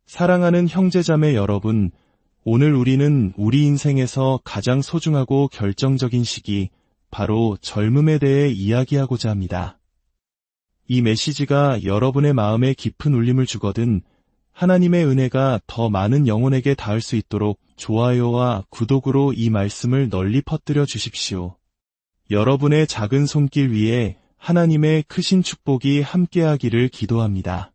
사랑하는 형제자매 여러분, 오늘 우리는 우리 인생에서 가장 소중하고 결정적인 시기, 바로 젊음에 대해 이야기하고자 합니다. 이 메시지가 여러분의 마음에 깊은 울림을 주거든 하나님의 은혜가 더 많은 영혼에게 닿을 수 있도록 좋아요와 구독으로 이 말씀을 널리 퍼뜨려 주십시오. 여러분의 작은 손길 위에 하나님의 크신 축복이 함께하기를 기도합니다.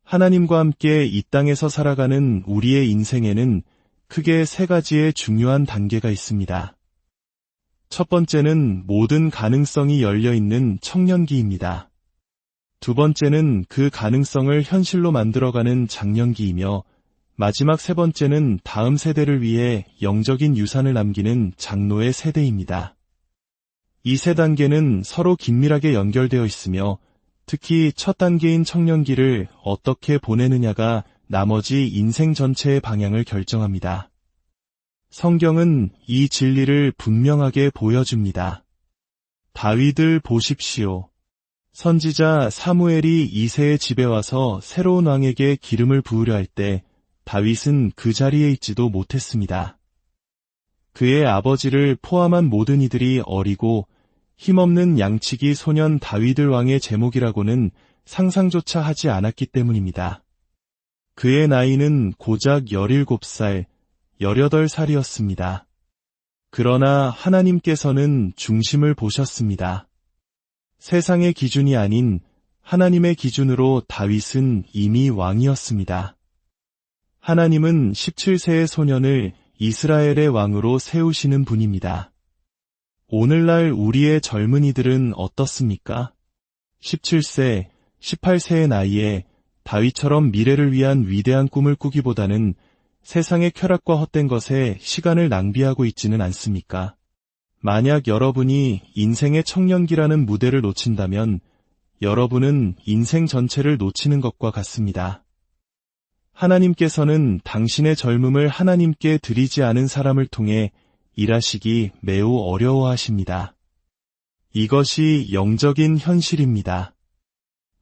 하나님과 함께 이 땅에서 살아가는 우리의 인생에는 크게 세 가지의 중요한 단계가 있습니다. 첫 번째는 모든 가능성이 열려있는 청년기입니다. 두 번째는 그 가능성을 현실로 만들어가는 장년기이며 마지막 세 번째는 다음 세대를 위해 영적인 유산을 남기는 장로의 세대입니다. 이 세 단계는 서로 긴밀하게 연결되어 있으며 특히 첫 단계인 청년기를 어떻게 보내느냐가 나머지 인생 전체의 방향을 결정합니다. 성경은 이 진리를 분명하게 보여줍니다. 다윗을 보십시오. 선지자 사무엘이 이새의 집에 와서 새로운 왕에게 기름을 부으려 할 때 다윗은 그 자리에 있지도 못했습니다. 그의 아버지를 포함한 모든 이들이 어리고 힘없는 양치기 소년 다윗을 왕의 제목이라고는 상상조차 하지 않았기 때문입니다. 그의 나이는 고작 17살, 18살이었습니다. 그러나 하나님께서는 중심을 보셨습니다. 세상의 기준이 아닌 하나님의 기준으로 다윗은 이미 왕이었습니다. 하나님은 17세의 소년을 이스라엘의 왕으로 세우시는 분입니다. 오늘날 우리의 젊은이들은 어떻습니까? 17세, 18세의 나이에 다윗처럼 미래를 위한 위대한 꿈을 꾸기보다는 세상의 쾌락과 헛된 것에 시간을 낭비하고 있지는 않습니까? 만약 여러분이 인생의 청년기라는 무대를 놓친다면 여러분은 인생 전체를 놓치는 것과 같습니다. 하나님께서는 당신의 젊음을 하나님께 드리지 않은 사람을 통해 일하시기 매우 어려워하십니다. 이것이 영적인 현실입니다.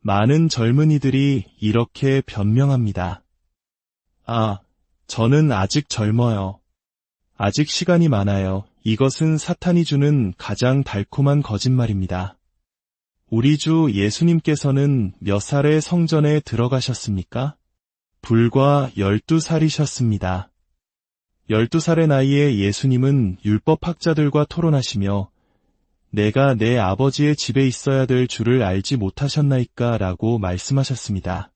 많은 젊은이들이 이렇게 변명합니다. 저는 아직 젊어요. 아직 시간이 많아요. 이것은 사탄이 주는 가장 달콤한 거짓말입니다. 우리 주 예수님께서는 몇 살에 성전에 들어가셨습니까? 불과 12살이셨습니다. 12살의 나이에 예수님은 율법학자들과 토론하시며 내가 내 아버지의 집에 있어야 될 줄을 알지 못하셨나이까 라고 말씀하셨습니다.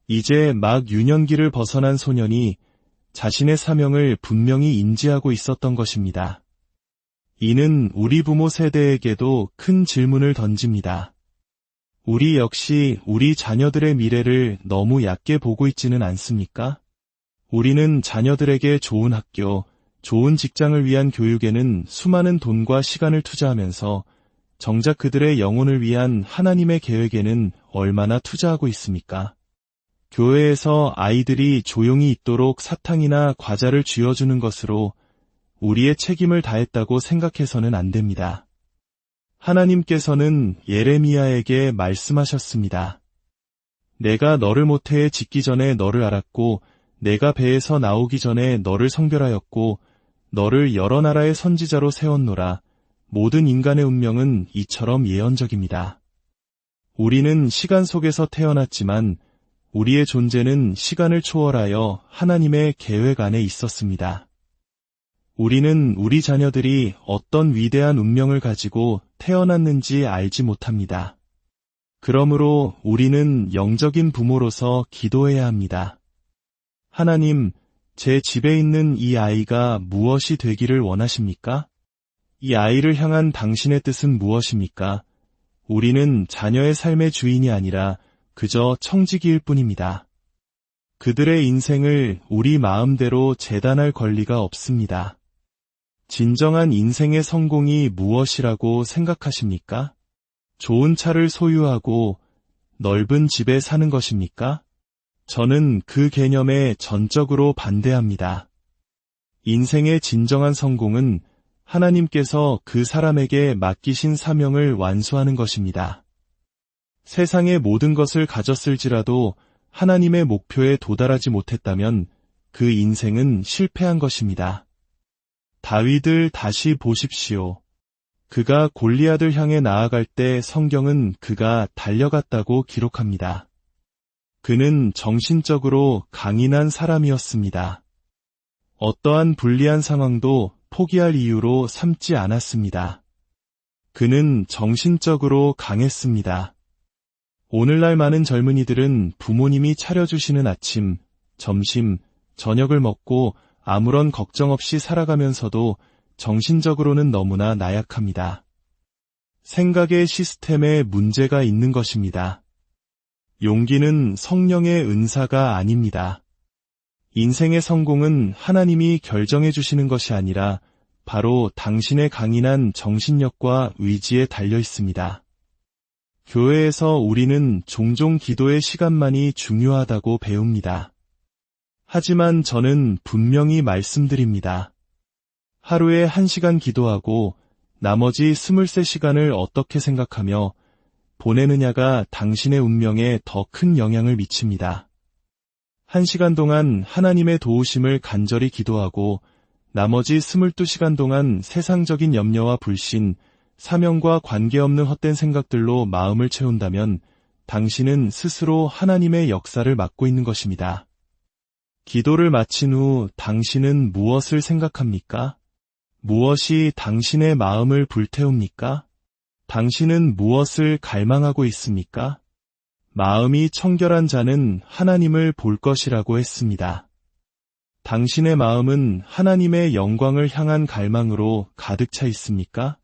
이제 막 유년기를 벗어난 소년이 자신의 사명을 분명히 인지하고 있었던 것입니다. 이는 우리 부모 세대에게도 큰 질문을 던집니다. 우리 역시 우리 자녀들의 미래를 너무 얕게 보고 있지는 않습니까? 우리는 자녀들에게 좋은 학교, 좋은 직장을 위한 교육에는 수많은 돈과 시간을 투자하면서 정작 그들의 영혼을 위한 하나님의 계획에는 얼마나 투자하고 있습니까? 교회에서 아이들이 조용히 있도록 사탕이나 과자를 쥐어주는 것으로 우리의 책임을 다했다고 생각해서는 안 됩니다. 하나님께서는 예레미야에게 말씀하셨습니다. 내가 너를 모태에 짓기 전에 너를 알았고 내가 배에서 나오기 전에 너를 성별하였고 너를 여러 나라의 선지자로 세웠노라. 모든 인간의 운명은 이처럼 예언적입니다. 우리는 시간 속에서 태어났지만 우리의 존재는 시간을 초월하여 하나님의 계획 안에 있었습니다. 우리는 우리 자녀들이 어떤 위대한 운명을 가지고 태어났는지 알지 못합니다. 그러므로 우리는 영적인 부모로서 기도해야 합니다. 하나님, 제 집에 있는 이 아이가 무엇이 되기를 원하십니까? 이 아이를 향한 당신의 뜻은 무엇입니까? 우리는 자녀의 삶의 주인이 아니라 그저 청지기일 뿐입니다. 그들의 인생을 우리 마음대로 재단할 권리가 없습니다. 진정한 인생의 성공이 무엇이라고 생각하십니까? 좋은 차를 소유하고 넓은 집에 사는 것입니까? 저는 그 개념에 전적으로 반대합니다. 인생의 진정한 성공은 하나님께서 그 사람에게 맡기신 사명을 완수하는 것입니다. 세상의 모든 것을 가졌을지라도 하나님의 목표에 도달하지 못했다면 그 인생은 실패한 것입니다. 다윗을 다시 보십시오. 그가 골리앗을 향해 나아갈 때 성경은 그가 달려갔다고 기록합니다. 그는 정신적으로 강인한 사람이었습니다. 어떠한 불리한 상황도 포기할 이유로 삼지 않았습니다. 그는 정신적으로 강했습니다. 오늘날 많은 젊은이들은 부모님이 차려주시는 아침, 점심, 저녁을 먹고 아무런 걱정 없이 살아가면서도 정신적으로는 너무나 나약합니다. 생각의 시스템에 문제가 있는 것입니다. 용기는 성령의 은사가 아닙니다. 인생의 성공은 하나님이 결정해 주시는 것이 아니라 바로 당신의 강인한 정신력과 의지에 달려 있습니다. 교회에서 우리는 종종 기도의 시간만이 중요하다고 배웁니다. 하지만 저는 분명히 말씀드립니다. 하루에 1시간 기도하고 나머지 23시간을 어떻게 생각하며 보내느냐가 당신의 운명에 더 큰 영향을 미칩니다. 1시간 동안 하나님의 도우심을 간절히 기도하고 나머지 22시간 동안 세상적인 염려와 불신, 사명과 관계없는 헛된 생각들로 마음을 채운다면 당신은 스스로 하나님의 역사를 막고 있는 것입니다. 기도를 마친 후 당신은 무엇을 생각합니까? 무엇이 당신의 마음을 불태웁니까? 당신은 무엇을 갈망하고 있습니까? 마음이 청결한 자는 하나님을 볼 것이라고 했습니다. 당신의 마음은 하나님의 영광을 향한 갈망으로 가득 차 있습니까?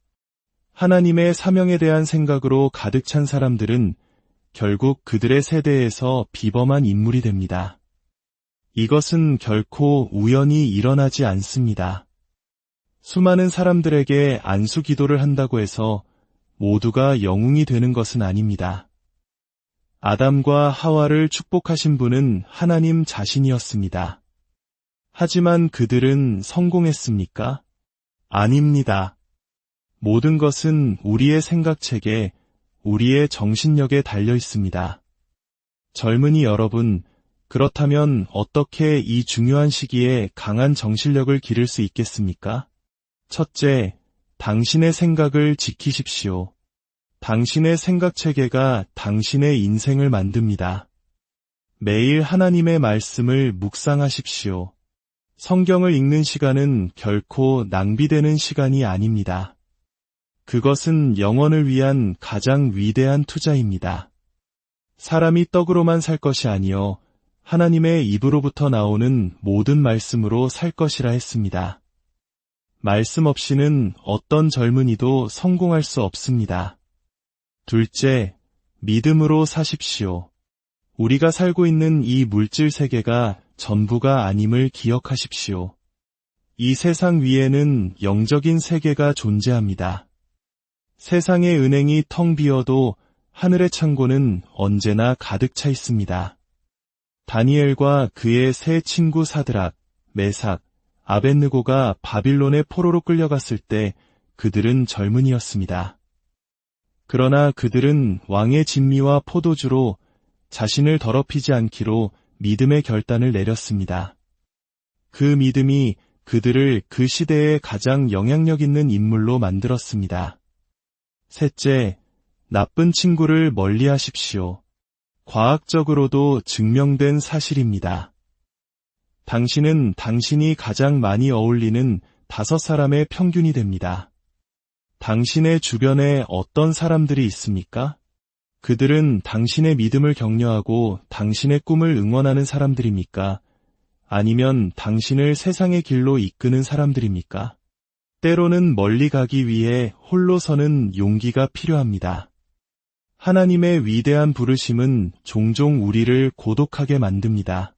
하나님의 사명에 대한 생각으로 가득 찬 사람들은 결국 그들의 세대에서 비범한 인물이 됩니다. 이것은 결코 우연히 일어나지 않습니다. 수많은 사람들에게 안수 기도를 한다고 해서 모두가 영웅이 되는 것은 아닙니다. 아담과 하와를 축복하신 분은 하나님 자신이었습니다. 하지만 그들은 성공했습니까? 아닙니다. 모든 것은 우리의 생각체계, 우리의 정신력에 달려 있습니다. 젊은이 여러분, 그렇다면 어떻게 이 중요한 시기에 강한 정신력을 기를 수 있겠습니까? 첫째, 당신의 생각을 지키십시오. 당신의 생각체계가 당신의 인생을 만듭니다. 매일 하나님의 말씀을 묵상하십시오. 성경을 읽는 시간은 결코 낭비되는 시간이 아닙니다. 그것은 영혼을 위한 가장 위대한 투자입니다. 사람이 떡으로만 살 것이 아니요 하나님의 입으로부터 나오는 모든 말씀으로 살 것이라 했습니다. 말씀 없이는 어떤 젊은이도 성공할 수 없습니다. 둘째, 믿음으로 사십시오. 우리가 살고 있는 이 물질 세계가 전부가 아님을 기억하십시오. 이 세상 위에는 영적인 세계가 존재합니다. 세상의 은행이 텅 비어도 하늘의 창고는 언제나 가득 차 있습니다. 다니엘과 그의 세 친구 사드락, 메삭, 아벳느고가 바빌론의 포로로 끌려갔을 때 그들은 젊은이였습니다. 그러나 그들은 왕의 진미와 포도주로 자신을 더럽히지 않기로 믿음의 결단을 내렸습니다. 그 믿음이 그들을 그 시대의 가장 영향력 있는 인물로 만들었습니다. 셋째, 나쁜 친구를 멀리하십시오. 과학적으로도 증명된 사실입니다. 당신은 당신이 가장 많이 어울리는 5사람의 평균이 됩니다. 당신의 주변에 어떤 사람들이 있습니까? 그들은 당신의 믿음을 격려하고 당신의 꿈을 응원하는 사람들입니까? 아니면 당신을 세상의 길로 이끄는 사람들입니까? 때로는 멀리 가기 위해 홀로 서는 용기가 필요합니다. 하나님의 위대한 부르심은 종종 우리를 고독하게 만듭니다.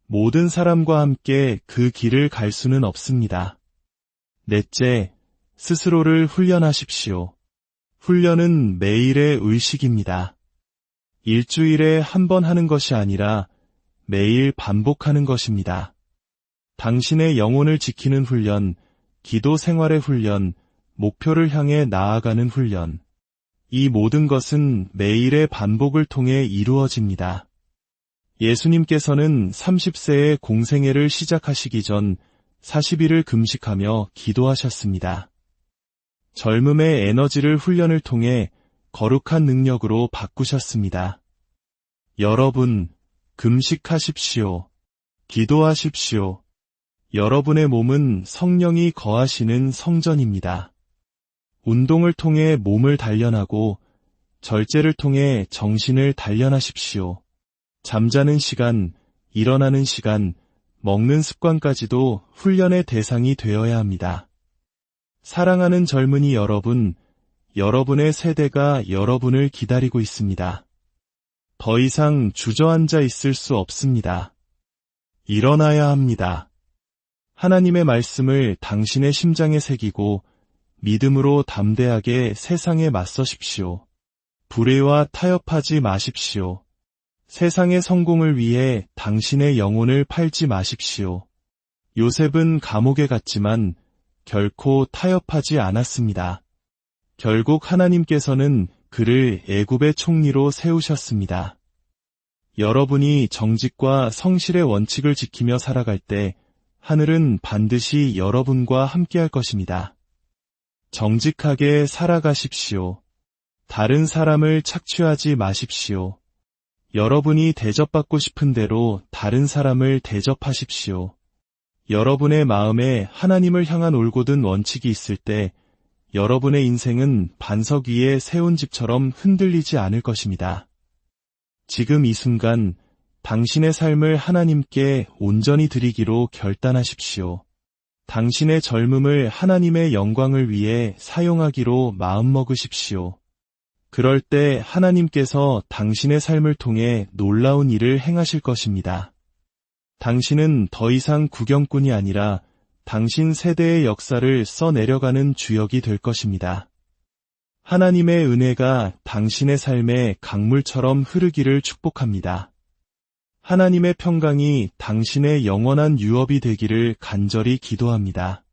모든 사람과 함께 그 길을 갈 수는 없습니다. 넷째, 스스로를 훈련하십시오. 훈련은 매일의 의식입니다. 일주일에 한 번 하는 것이 아니라 매일 반복하는 것입니다. 당신의 영혼을 지키는 훈련, 기도 생활의 훈련, 목표를 향해 나아가는 훈련. 이 모든 것은 매일의 반복을 통해 이루어집니다. 예수님께서는 30세에 공생애를 시작하시기 전 40일을 금식하며 기도하셨습니다. 젊음의 에너지를 훈련을 통해 거룩한 능력으로 바꾸셨습니다. 여러분, 금식하십시오. 기도하십시오. 여러분의 몸은 성령이 거하시는 성전입니다. 운동을 통해 몸을 단련하고 절제를 통해 정신을 단련하십시오. 잠자는 시간, 일어나는 시간, 먹는 습관까지도 훈련의 대상이 되어야 합니다. 사랑하는 젊은이 여러분, 여러분의 세대가 여러분을 기다리고 있습니다. 더 이상 주저앉아 있을 수 없습니다. 일어나야 합니다. 하나님의 말씀을 당신의 심장에 새기고 믿음으로 담대하게 세상에 맞서십시오. 불의와 타협하지 마십시오. 세상의 성공을 위해 당신의 영혼을 팔지 마십시오. 요셉은 감옥에 갔지만 결코 타협하지 않았습니다. 결국 하나님께서는 그를 애굽의 총리로 세우셨습니다. 여러분이 정직과 성실의 원칙을 지키며 살아갈 때 하늘은 반드시 여러분과 함께할 것입니다. 정직하게 살아가십시오. 다른 사람을 착취하지 마십시오. 여러분이 대접받고 싶은 대로 다른 사람을 대접하십시오. 여러분의 마음에 하나님을 향한 올곧은 원칙이 있을 때 여러분의 인생은 반석 위에 세운 집처럼 흔들리지 않을 것입니다. 지금 이 순간 당신의 삶을 하나님께 온전히 드리기로 결단하십시오. 당신의 젊음을 하나님의 영광을 위해 사용하기로 마음먹으십시오. 그럴 때 하나님께서 당신의 삶을 통해 놀라운 일을 행하실 것입니다. 당신은 더 이상 구경꾼이 아니라 당신 세대의 역사를 써내려가는 주역이 될 것입니다. 하나님의 은혜가 당신의 삶에 강물처럼 흐르기를 축복합니다. 하나님의 평강이 당신의 영원한 유업이 되기를 간절히 기도합니다.